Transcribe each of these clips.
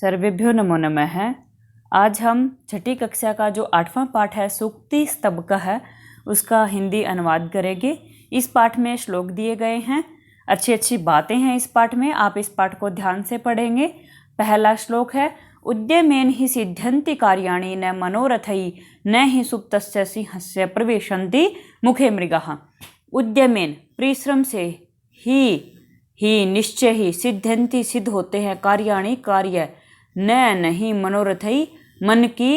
सर्वेभ्यो नमो नमः। आज हम छठी कक्षा का जो 8वां पाठ है सूक्ति स्तब का है उसका हिंदी अनुवाद करेंगे। इस पाठ में श्लोक दिए गए हैं, अच्छी अच्छी बातें हैं इस पाठ में, आप इस पाठ को ध्यान से पढ़ेंगे। पहला श्लोक है उद्यमेन हि सिद्ध्यन्ति कार्याणि न मनोरथै न हि सुप्तस्य सिंहस्य प्रविशन्ति मुखे मृगाः। उद्यमेन परिश्रम से ही निश्चय ही सिद्ध्यन्ति सिद्ध होते हैं कार्याणि कार्य न नहीं मनोरथई मन की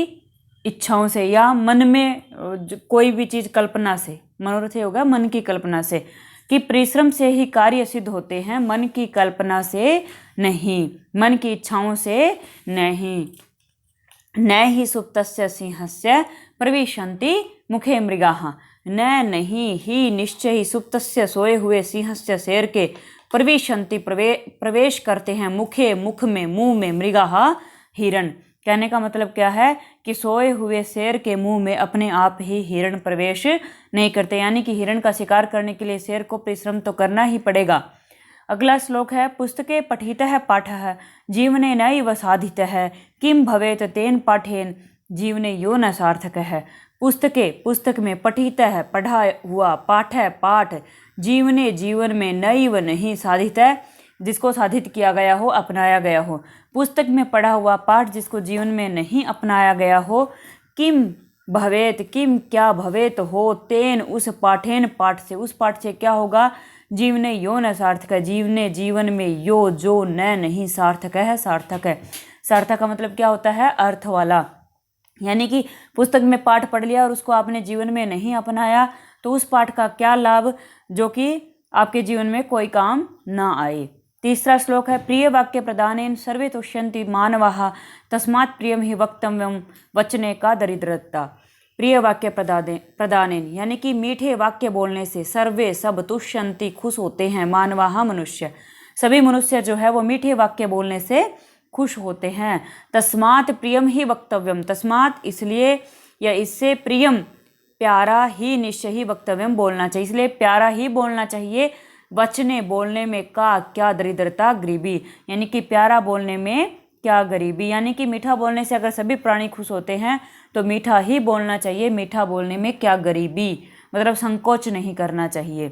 इच्छाओं से या मन में कोई भी चीज़ कल्पना से, मनोरथ होगा मन की कल्पना से, कि परिश्रम से ही कार्य सिद्ध होते हैं, मन की कल्पना से नहीं, मन की इच्छाओं से नहीं। न ही सुप्तस्य सिंहस्य प्रविशन्ति मुखे मृगाः। न नहीं ही निश्चय ही सुप्तस्य सोए हुए सिंहस्य शेर के प्रविशन्ति प्रवेश करते हैं मुखे मुख में मुंह में मृगाः हिरण। कहने का मतलब क्या है कि सोए हुए शेर के मुंह में अपने आप ही हिरण प्रवेश नहीं करते, यानी कि हिरण का शिकार करने के लिए शेर को परिश्रम तो करना ही पड़ेगा। अगला श्लोक है पुस्तके पठितः पाठः जीवने नैव साधितः किम भवेत तेन पाठेन जीवने यो न सार्थकः। पुस्तके पुस्तक में पठितः पढ़ा हुआ, पाठ है पाठ, जीवने जीवन में नैव नहीं साधितः जिसको साधित किया गया हो, अपनाया गया हो। पुस्तक में पढ़ा हुआ पाठ जिसको जीवन में नहीं अपनाया गया हो, किम भवेत किम क्या भवेत हो तेन उस पाठेन पाठ से, उस पाठ से क्या होगा, जीवने यो न सार्थक है, जीवने जीवन में यो जो न नहीं सार्थक है, सार्थक है। सार्थक का मतलब क्या होता है, अर्थ वाला। यानी कि पुस्तक में पाठ पढ़ लिया और उसको आपने जीवन में नहीं अपनाया तो उस पाठ का क्या लाभ जो कि आपके जीवन में कोई काम ना आए। तीसरा श्लोक है प्रिय वाक्य प्रदानेन सर्वे तुष्यन्ति मानवाः तस्मात् प्रियम ही वक्तव्यम वचने का दरिद्रता। प्रिय वाक्य प्रदानेन यानी कि मीठे वाक्य बोलने से सर्वे सब तुष्यन्ति खुश होते हैं, मानवाः मनुष्य, सभी मनुष्य जो है वो मीठे वाक्य बोलने से खुश होते हैं। तस्मात् प्रियम ही वक्तव्यम, तस्मात् इसलिए या इससे, प्रियम प्यारा ही निश्चय ही वक्तव्यम बोलना चाहिए, इसलिए प्यारा ही बोलना चाहिए। वचने बोलने में का क्या दरिद्रता गरीबी, यानी कि प्यारा बोलने में क्या गरीबी, यानी कि मीठा बोलने से अगर सभी प्राणी खुश होते हैं तो मीठा ही बोलना चाहिए, मीठा बोलने में क्या गरीबी, मतलब संकोच नहीं करना चाहिए।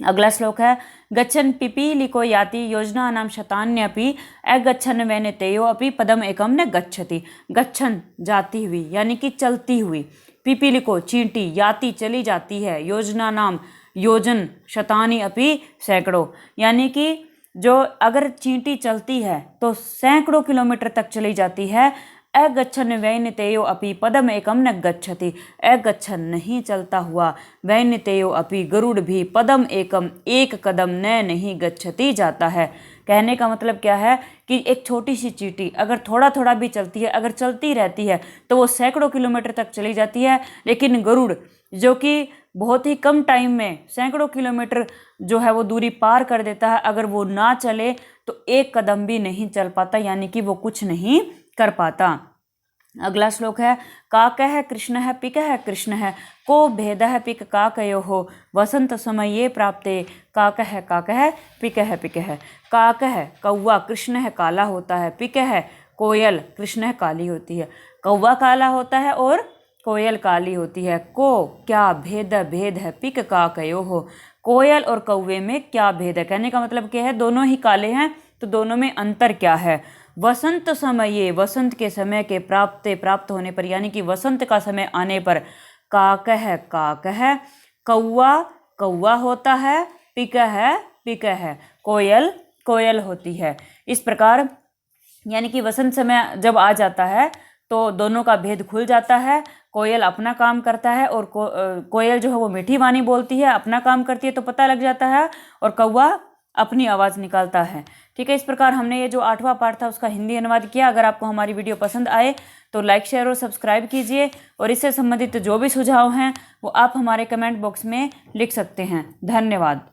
अगला श्लोक है गच्छन् पिपीलिको याति योजनानां शतान्यपि अगच्छन् वैनतेयो अपि पदम एकम न गच्छति। गच्छन् जाती हुई यानी कि चलती हुई, पिपीलिको चींटी, याति चली जाती है, योजना नाम योजन, शतानी अपि सैकड़ों, यानी कि जो अगर चींटी चलती है तो सैकड़ों किलोमीटर तक चली जाती है। अगच्छन् वैनतेयो अपि पदम एकम न गच्छति, अगच्छन् नहीं चलता हुआ, वैनतेयो अपि गरुड़ भी, पदम एकम एक कदम न नहीं गच्छति जाता है। कहने का मतलब क्या है कि एक छोटी सी चींटी अगर थोड़ा थोड़ा भी चलती है, अगर चलती रहती है तो वो सैकड़ों किलोमीटर तक चली जाती है, लेकिन गरुड़ जो कि बहुत ही कम टाइम में सैकड़ों किलोमीटर जो है वो दूरी पार कर देता है, अगर वो ना चले तो एक कदम भी नहीं चल पाता, यानी कि वो कुछ नहीं कर पाता। अगला श्लोक है काकः कृष्णः पिकः कृष्णः को भेदः पिक काकयोः वसंत समये प्राप्ते काकः काकः पिकः पिकः। काकः कौवा, कृष्णः काला होता है, पिकः कोयल, कृष्णः काली होती है, कौवा काला होता है और कोयल काली होती है। को क्या भेद भेद है, पिक काकयोः कोयल और कौवे में क्या भेद है, कहने का मतलब क्या है दोनों ही काले हैं तो दोनों में अंतर क्या है। वसंत समय, वसंत के समय के प्राप्त होने पर, यानी कि वसंत का समय आने पर, काकः काकः कौवा कौवा होता है, पिकः पिकः कोयल कोयल होती है। इस प्रकार यानी कि वसंत समय जब आ जाता है तो दोनों का भेद खुल जाता है। कोयल अपना काम करता है और कोयल जो है वो मीठी वाणी बोलती है, अपना काम करती है तो पता लग जाता है, और कौवा अपनी आवाज़ निकालता है। ठीक है, इस प्रकार हमने ये जो 8वां पाठ था उसका हिंदी अनुवाद किया। अगर आपको हमारी वीडियो पसंद आए तो लाइक शेयर और सब्सक्राइब कीजिए, और इससे संबंधित जो भी सुझाव हैं वो आप हमारे कमेंट बॉक्स में लिख सकते हैं। धन्यवाद।